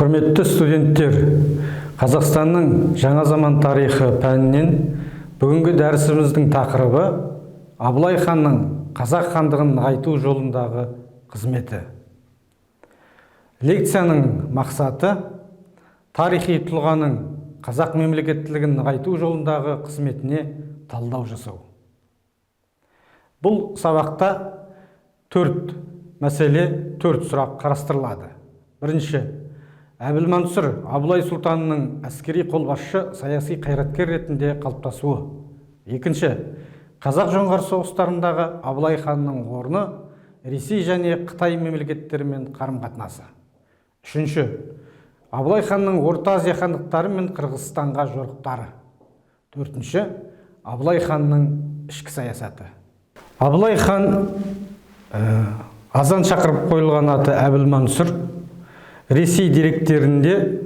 Құрметті студенттер, Қазақстанның жаңа заман тарихы пәнінен бүгінгі дәрісіміздің тақырыбы Абылай ханның қазақ хандығын нығайту жолындағы қызметі. Лекцияның мақсаты тарихи тұлғаның қазақ мемлекеттілігін нығайту жолындағы қызметіне талдау жасау. Бұл сабақта 4 мәселе, 4 сұрақ қарастырылады. Бірінші, Әбілмансұр Абылай сұлтанның әскери қолбасшы, саяси қайраткер ретінде қалыптасуы. Екінші, Қазақ жоңғар соғыстарындағы Абылай ханның орны Ресей және Қытай мемлекеттерімен қарым-қатынасы. Үшінші, Абылай ханның Орта Азия хандықтары мен Қырғызстанға жорықтары. Төртінші, Абылай ханның ішкі саясаты. Абылай хан азан шақырып қойылған аты Әбілмансұр. Ресей деректерінде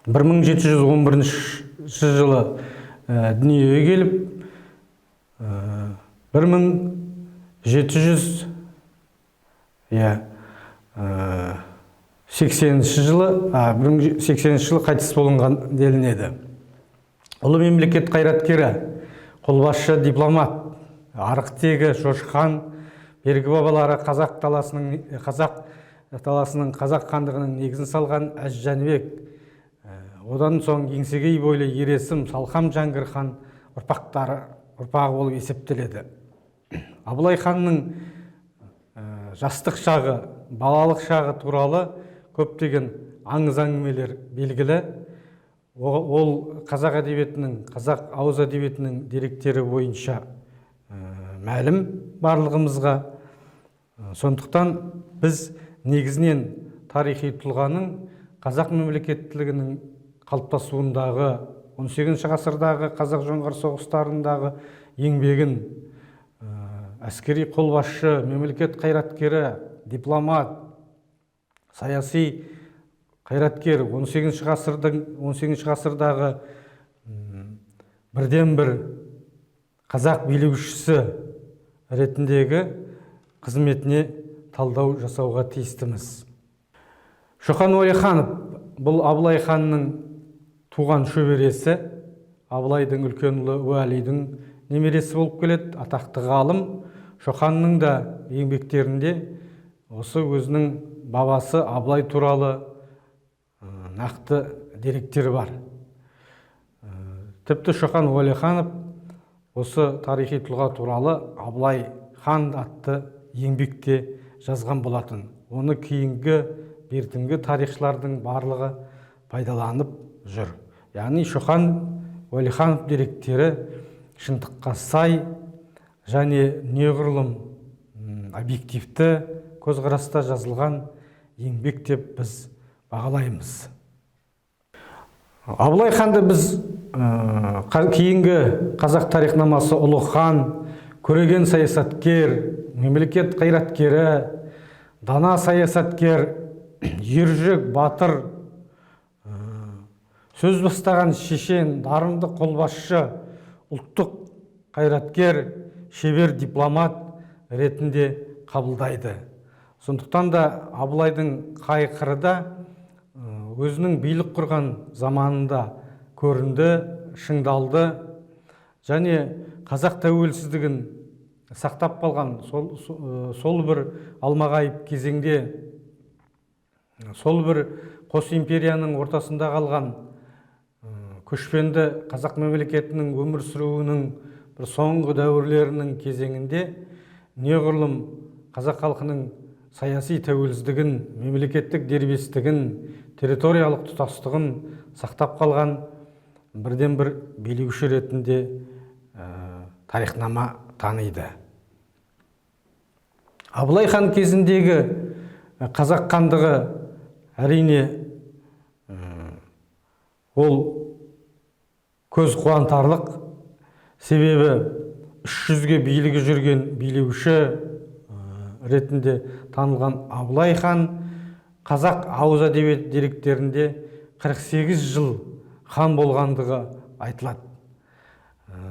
1711 жылы дүниеге келіп, 1780 жылы қайтыс болған делінеді. Ұлы мемлекет қайраткері, қолбасшы, дипломат, арық тегі Шошқан, бергі бабалары қазақ қазақ хандығының негізін салған Әз Жәнібек, одан соң еңсегей бойлы Ересім, Салқам Жәңгір хан ұрпағы болып есептеледі. Абылай ханның жастық шағы, балалық шағы туралы көптеген аңыз әңгімелер белгілі. Ол қазақ әдебиетінің, қазақ ауыз әдебиетінің деректері бойынша мәлім барлығымызға. Сондықтан біз негізінен тарихи тұлғаның қазақ мемлекеттілігінің қалыптасуындағы 18 ғасырдағы қазақ жоңғар соғыстарындағы еңбегін, әскери қолбасшы, мемлекет қайраткері, дипломат, саяси қайраткер, 18 ғасырдағы бірден бір қазақ билеушісі ретіндегі қызметіне талдау жасауға тиістіміз. Шоқан Уәлиханов бұл Абылай ханның туған шөбересі, Абылайдың үлкен ұлы Уәлидің немересі болып келеді, атақты ғалым. Шоқанның да еңбектерінде осы өзінің бабасы Абылай туралы нақты деректері бар. Тіпті Шоқан Уәлиханов осы тарихи тұлға туралы Абылай хан атты еңбекте жазған болатын. Оны кейінгі бертінгі тарихшылардың барлығы пайдаланып жүр. Яғни Шоқан Уәлиханов деректері шындыққа сай және неғұрлым объективті көзқараста жазылған еңбек деп біз бағалаймыз. Абылай ханды біз кейінгі қазақ тарихнамасы ұлы хан, көреген саясаткер, мемлекет қайраткері, дана саясаткер, ержүрек батыр, сөз бастаған шешен, дарынды қолбасшы, ұлттық қайраткер, шебер дипломат ретінде қабылдайды. Сондықтан да Абылайдың қай қыры да өзінің билік құрған заманында көрінді, шыңдалды және қазақ тәуелсіздігін сақтап қалған сол бір алмағайып кезеңде, сол бір қос империяның ортасында қалған көшпенді қазақ мемлекетінің өмір сүруінің бір соңғы дәуірлерінің кезеңінде неғұрлым қазақ халқының саяси тәуелсіздігін, мемлекеттік дербестігін, территориялық тұтастығын сақтап қалған бірден бір билеуші ретінде тарихнама таниды. Абылай хан кезіндегі қазақ хандығы әрине ол көз қуантарлық, себебі 300-ге билігі жүрген билеуші ретінде танылған Абылай хан қазақ ауыз әдебиет деректерінде 48 жыл хан болғандығы айтылады.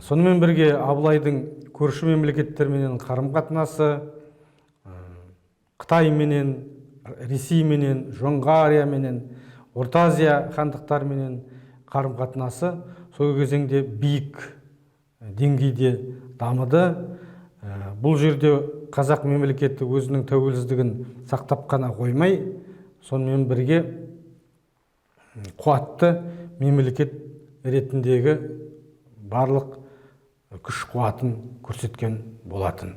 Сонымен бірге Абылайдың көрші мемлекеттерменен қарым-қатынасы, Қытай менен, Ресей менен, Жоңғария менен, Орта Азия хандықтарменен қарым-қатынасы сол кезеңде биік деңгейде дамыды. Бұл жерде қазақ мемлекеті өзінің тәуелсіздігін сақтап қана қоймай, сонымен бірге қуатты мемлекет ретіндегі барлық күш қуатын көрсеткен болатын.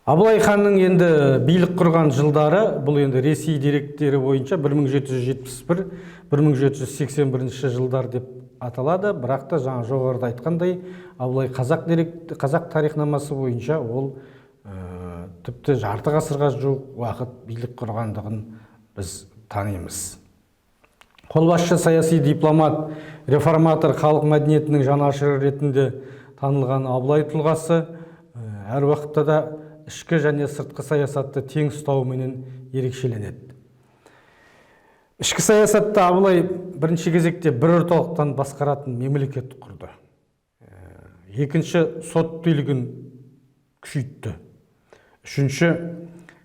Абылай ханның енді билік құрған жылдары, бұл енді Ресей деректері бойынша 1771-1781 жылдар деп аталады, бірақ та жаңа жоғарыда айтқандай, Абылай қазақ тарихнамасы бойынша ол тіпті жарты ғасырға жуық уақыт билік құрғандығын біз танимыз. Қолбасшы, саяси дипломат, реформатор, халық мәдениетінің жанашыры ретінде танылған Абылай тұлғасы әр уақытта да ішкі және сыртқы саясатты тең ұстауыменен ерекшеленеді. Ішкі саясатта Абылай бірінші кезекте бір орталықтан басқаратын мемлекет құрды. Екінші, сот билігін күшейтті. Үшінші,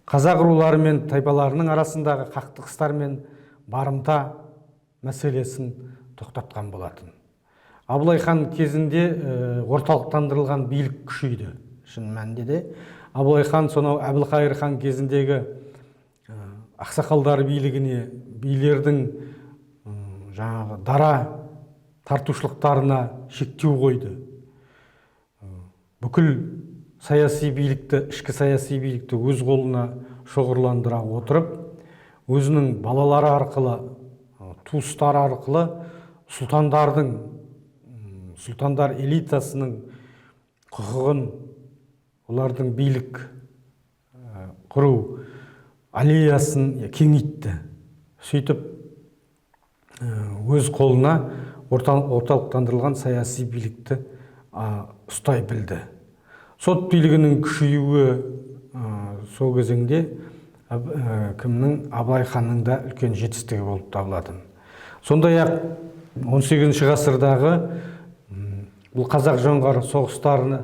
қазақ рулары мен тайпаларының арасындағы қақтығыстар мен барымта мәселесін тоқтатқан болатын. Абылай хан кезінде орталықтандырылған билік күшейді. Шын мәнінде де Абылай хан сонау Әбілқайыр хан кезіндегі ақсақалдар билігіне, билердің жаңағы дара тартушылықтарына шектеу қойды. Бүкіл саяси билікті, ішкі саяси билікті өз қолына шоғырландыра отырып, өзінің балалары арқылы, туыстары арқылы сұлтандар элитасының құқығын, олардың билік құру аллеясын кеңейтті. Сөйтіп, өз қолына орталықтандырылған саяси билікті ұстай білді. Сот билігінің күшеюі сол кезеңде Абылай ханның да үлкен жетістігі болып табылатын. Сондай-ақ 18 ғасырдағы бұл қазақ-жоңғар соғыстарыны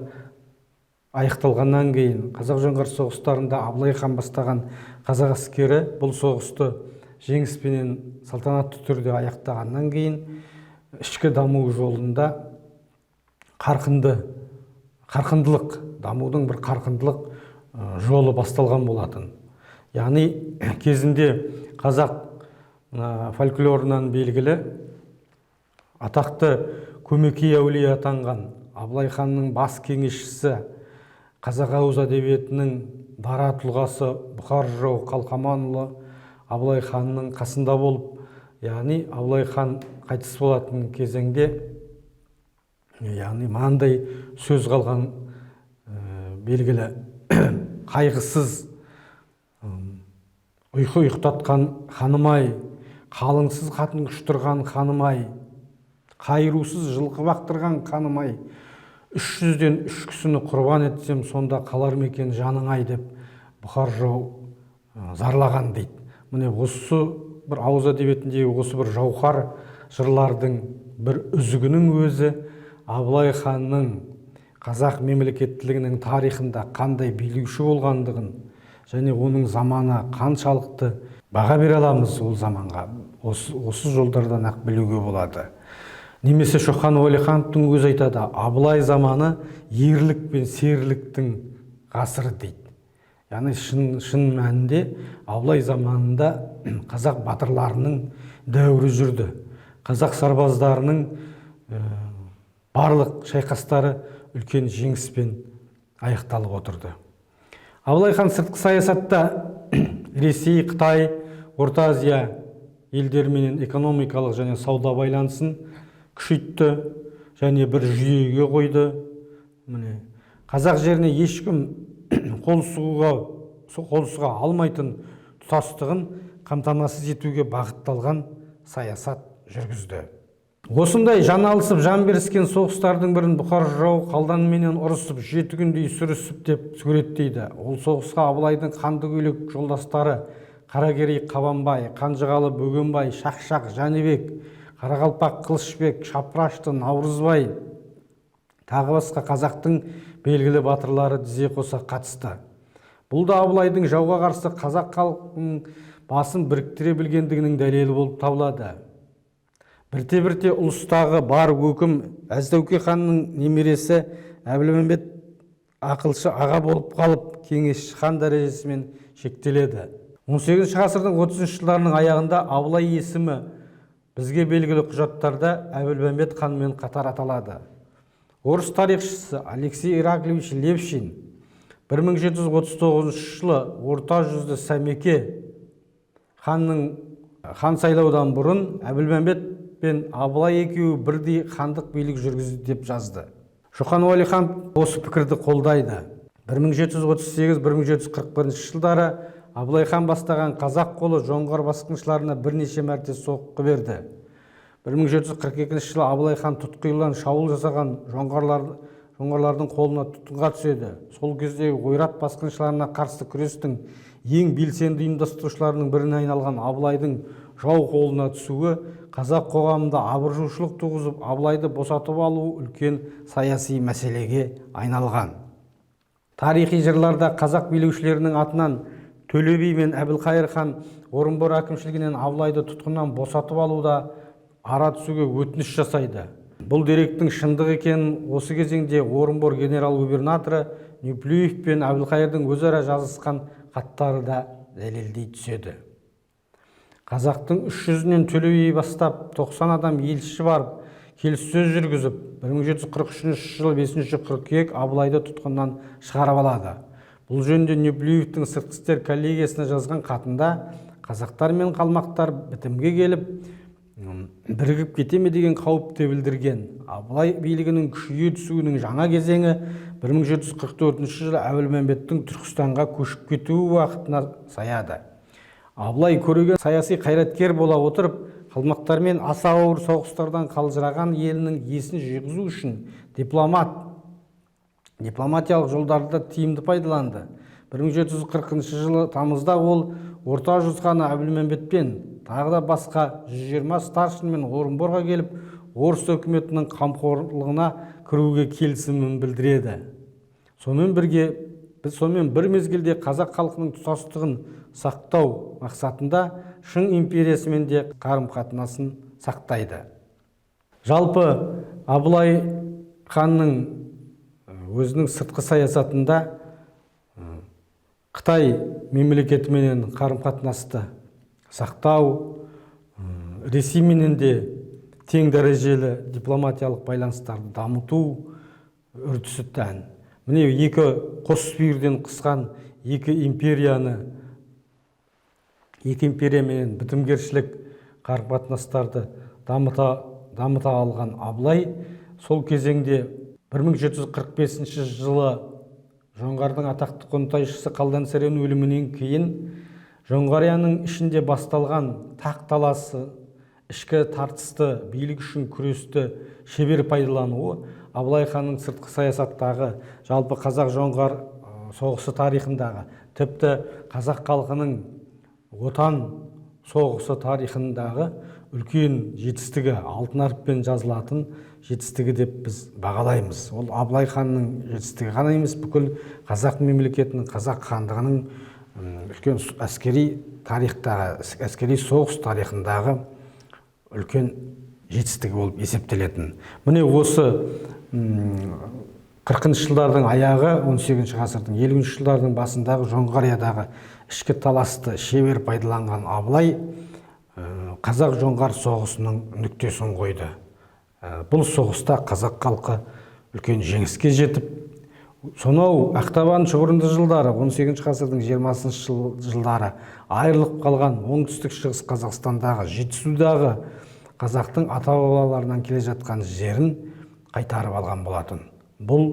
аяқталғаннан кейін, қазақ-жоңғар соғыстарында Абылай хан бастаған қазақ әскері бұл соғысты жеңіспенен салтанатты түрде аяқтағаннан кейін ішкі даму жолында дамудың бір қарқындылық жолы басталған болатын. Яғни кезінде қазақ фольклорынан белгілі атақты Көмекей әулие атанған Абылай ханның бас кеңесшісі, қазақ ауыз әдебиетінің дара тұлғасы Бұқар жырау Қалқаманұлы Абылай ханның қасында болып, яғни Абылай хан қайтыс болатын кезеңде, яғни мынандай сөз қалған белгілі: қайғысыз ұйқы ұйықтатқан ханым-ай, қалыңсыз қатын құштырған ханым-ай, қайырусыз жылқы бақтырған ханым-ай, 300-ден 3 кісіні құрбан етсем, сонда қалар мекен жаның-ай деп Бұқар жырау зарлаған дейді. Міне осы бір ауыз әдебиетіндегі осы бір жауһар жырлардың бір үзігінің өзі Абылай ханның қазақ мемлекеттілігінің тарихында қандай билеуші болғандығын және оның заманы қаншалықты баға бере аламыз ол заманға, осы жолдардан ақ білуге болады. Немесе Шоқан Уәлихановтың өзі айтады: Абылай заманы ерлік пен серіліктің ғасыры дейді. Яғни шын мәнінде Абылай заманында қазақ батырларының дәуірі жүрді. Қазақ сарбаздарының барлық шайқастары үлкен жеңіспен аяқталып отырды. Абылай хан сыртқы саясатта Ресей, Қытай, Орта Азия елдеріменен экономикалық және сауда байланысын күшейтті және бір жүйеге қойды. Міне қазақ жеріне ешкім қол сұға алмайтын тұтастығын қамтамасыз етуге бағытталған саясат жүргізді. Осындай жан алысып жан беріскен соғыстардың бірін Бұқар жырау қалданменен ұрысып 7 күндей сүрісіп деп суреттейді. Ол соғысқа Абылайдың қанды көйлек жолдастары Қаракерей Қабанбай, Қанжығалы Бөгенбай, Шақшақ Жәнібек, Қарақалпақ Қылышбек, Шапрашты Наурызбай тағы басқа қазақтың белгілі батырлары тізе қоса қатысты. Бұл да Абылайдың жауға қарсы қазақ халқының басын біріктіре білгендігінің дәлелі болып табылады. Бірте-бірте ұлыстағы бар өкім Әз-Тәуке ханның немересі Әбілмәмбет ақылшы аға болып қалып, кеңесші хан дәрежесімен шектеледі. 18 ғасырдың 30 жылдарының аяғында Абылай есімі бізге белгілі құжаттарда Әбілмәмбет ханмен қатар аталады. Орыс тарихшысы Алексей Ираклевич Левшин 1739 жылы орта жүзді Сәмеке ханның хан сайлаудан бұрын Әбілмәмбет пен Абылай екеуі бірдей хандық билік жүргізді деп жазды. Шоқан Уәлихан осы пікірді қолдайды. 1738-1741 жылдары Абылай хан бастаған қазақ қолы жоңғар басқыншыларына бірнеше мәрте соққы берді. 1742 жылы Абылай хан тұтқиылдан шабуыл жасаған жоңғарлардың қолына тұтқынға түседі. Сол кездегі ойрат басқыншыларына қарсы күрестің ең белсенді ұйымдастырушыларының біріне айналған Абылайдың жау қолына түсуі қазақ қоғамында абыржушылық туғызып, Абылайды босатып алу үлкен саяси мәселеге айналған. Тарихи жырларда қазақ билеушілерінің атынан Төле би мен Әбілқайыр хан Орынбор әкімшілігінен Абылайды тұтқыннан босатып алуда ара түсуге өтініш жасайды. Бұл деректің шындық екенін осы кезеңде Орынбор генерал-губернаторы Неплюев пен Әбілқайырдың өзара жазысқан хаттары да дәлелдей түседі. Қазақтың 300-нен Төле би бастап 90 адам елші барып, келіссөз жүргізіп, 1743 жылы 5 қыркүйек Абылайды тұтқыннан шығарып алады. Бұл жөнінде Неплюевтің сыртқы істер коллегиясына жазған хатында қазақтар мен қалмақтар бітімге келіп, бірігіп кете ме деген қауіпті білдірген. Абылай билігінің күшейе түсуінің жаңа кезеңі 1744 жылы Әбілмәмбеттің Түркістанға көшіп кетуі уақытына саяды. Абылай көреген саяси қайраткер бола отырып, қалмақтармен аса ауыр соғыстардан қалжыраған елінің есін жиғызу үшін дипломатиялық жолдарды тиімді пайдаланды. 1740 жылы тамызда ол Орта жүз ханы Әбілмәмбетпен тағы да басқа 120 старшынмен Орынборға келіп, орыс өкіметінің қамқорлығына кіруге келісімін білдіреді. Сонымен бір мезгілде қазақ халқының тұтастығын сақтау мақсатында Шың империясымен де қарым-қатынасын сақтайды. Жалпы Абылай ханның өзінің сыртқы саясатында Қытай мемлекетіменен қарым-қатынасты сақтау, Ресейменен де тең дәрежелі дипломатиялық байланыстарды дамыту үрдісі тән. Міне екі қос бүйірден қысқан екі империямен бітімгершілік қарым-қатынастарды дамыта алған Абылай сол кезеңде 1745 жылы жоңғардың атақты қонтайшысы Қалдан Сәрен өлімінен кейін Жоңғарияның ішінде басталған тақ таласы, ішкі тартысты, билік үшін күресті шебер пайдалануы Абылай ханның сыртқы саясаттағы, жалпы қазақ-жоңғар соғысы тарихындағы, тіпті қазақ халқының отан соғысы тарихындағы үлкен жетістігі, алтын әріппен жазылатын жетістігі деп біз бағалаймыз. Ол Абылай ханның жетістігі ғана емес, бүкіл қазақ мемлекетінің, қазақ хандығының үлкен әскери тарихтағы, әскери соғыс тарихындағы үлкен жетістігі болып есептелетін. Міне осы 40-шы жылдардың аяғы, 18 ғасырдың 50-шы жылдардың басындағы Жоңғариядағы ішкі таласты шебер пайдаланған Абылай қазақ-жоңғар соғысының нүктесін қойды. Бұл соғыста қазақ халқы үлкен жеңіске жетіп, сонау Ақтабан шұбырынды жылдары, 18 ғасырдың 20-шы жылдары айырылып қалған оңтүстік шығыс Қазақстандағы, Жетісудағы қазақтың ата-бабаларынан келе жатқан жерін қайтарып алған болатын. Бұл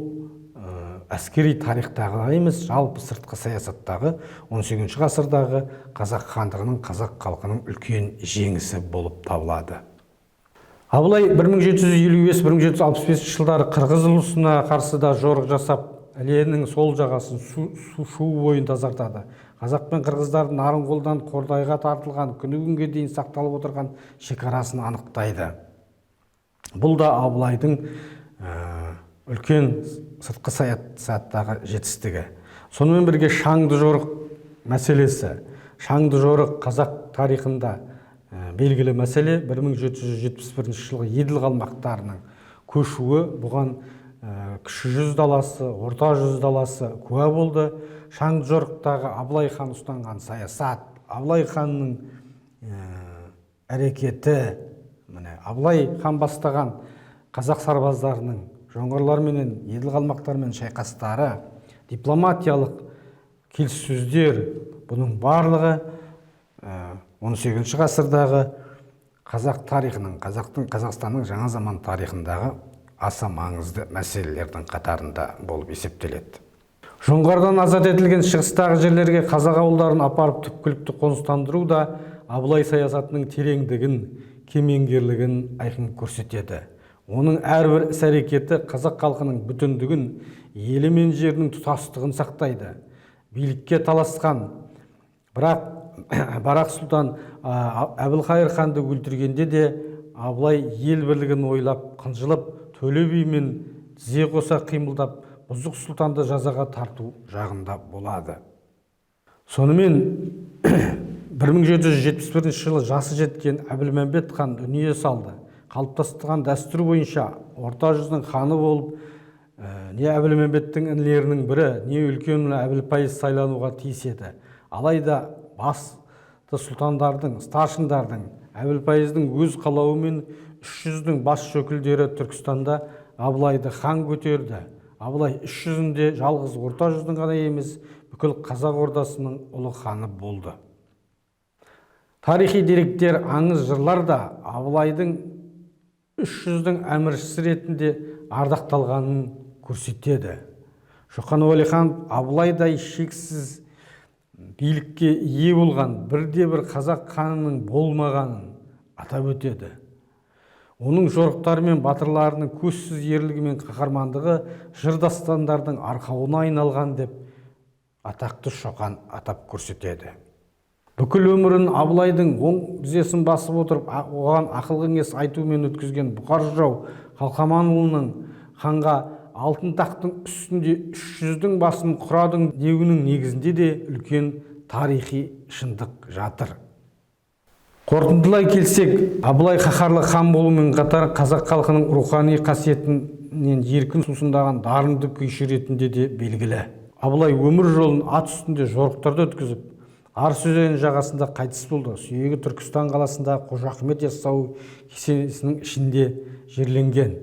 әскери тарихтағы емес, жалпы сыртқы саясаттағы 18 ғасырдағы қазақ хандығының, қазақ халқының үлкен жеңісі болып табылады. Абылай 1755-1765 жылдары қырғыз ұлысына қарсы да жорық жасап, Іленің сол жағасын шу бойын тазартады. Қазақ пен қырғыздардың Нарынқолдан Қордайға тартылған, күні күнге дейін сақталып отырған шекарасын анықтайды. Бұл да Абылайдың үлкен сыртқы саясаттағы жетістігі. Сонымен бірге шаңды жорық мәселесі. Шаңды жорық қазақ тарихында белгілі мәселе. 1771 жылғы еділ қалмақтарының көшуі, бұған кіші жүз даласы, орта жүз даласы куә болды. Шаңды жорықтағы Абылай хан ұстанған саясат, Абылай ханның әрекеті, Абылай хан бастаған қазақ сарбаздарының жоңғарларменен, еділ қалмақтармен шайқастары, дипломатиялық келіссөздер, бұның барлығы 18 ғасырдағы қазақ тарихының, Қазақстанның жаңа заман тарихындағы аса маңызды мәселелердің қатарында болып есептеледі. Жоңғардан азат етілген шығыстағы жерлерге қазақ ауылдарын апарып түпкілікті қоныстандыру да Абылай саясатының тереңдігін, кемеңгерлігін айқын көрсетеді. Оның әрбір іс-әрекеті қазақ халқының бүтіндігін, елі мен жерінің тұтастығын сақтайды. Билікке таласқан, бірақ Барақ сұлтан Әбілқайыр ханды өлтіргенде де Абылай ел бірлігін ойлап, қынжылып, Төле бимен тізе қоса қимылдап, бұзық сұлтанды жазаға тарту жағында болады. Сонымен 1771 жылы жасы жеткен Әбілмәмбет хан дүние салды. Қалыптасқан дәстүр бойынша орта жүздің ханы болып, не Әбілмәмбеттің інілерінің бірі, не үлкен Әбілпайыз сайлануға тиіс еді. Алайда басты сұлтандардың, старшындардың, Әбілпайыздың өз қалауымен 300-дің бас шөкілдері Түркістанда Абылайды хан көтерді. Абылай 300-інде жалғыз орта жүздің ғана емес, бүкіл қазақ ордасының ұлы ханы болды. Тарихи деректер, аңыз жырлар да Абылайдың 300-дің әміршісі ретінде ардақталғанын көрсетеді. Шоқан Уәлиханов Абылайдай шексіз билікке ие болған бірде-бір қазақ ханының болмағанын атап өтеді. Оның жорықтары мен батырларының көзсіз ерлігі мен қаһармандығы жыр дастандардың арқауына айналған деп атақты Шоқан атап көрсетеді. Бүкіл өмірін Абылайдың оң тізесін басып отырып, оған ақыл кеңес айтумен өткізген Бұқар жырау Қалқаманұлының ханға алтын тақтың үстінде 300-дің басын құрадың деуінің негізінде де үлкен тарихи шындық жатыр. Қорытындылай келсек, Абылай қаһарлы хан болумен қатар қазақ халқының рухани қасиетінен еркін сусындаған дарынды күйші ретінде де белгілі. Абылай өмір жолын ат үстінде жорықтарды өткізіп, Арыс өзені жағасында қайтыс болды. Сүйегі Түркістан қаласында Қожа Ахмет Яссауи кесенесінің ішінде жерленген.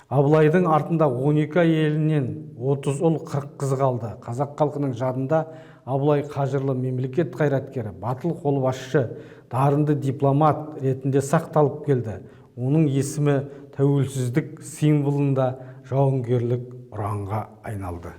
Абылайдың артында 12 әйелінен 30 ұл 40 қыз қалды. Қазақ халқының жадында Абылай қажырлы мемлекет қайраткері, батыл қолбасшы, дарынды дипломат ретінде сақталып келді. Оның есімі тәуелсіздік символында жауынгерлік ұранға айналды.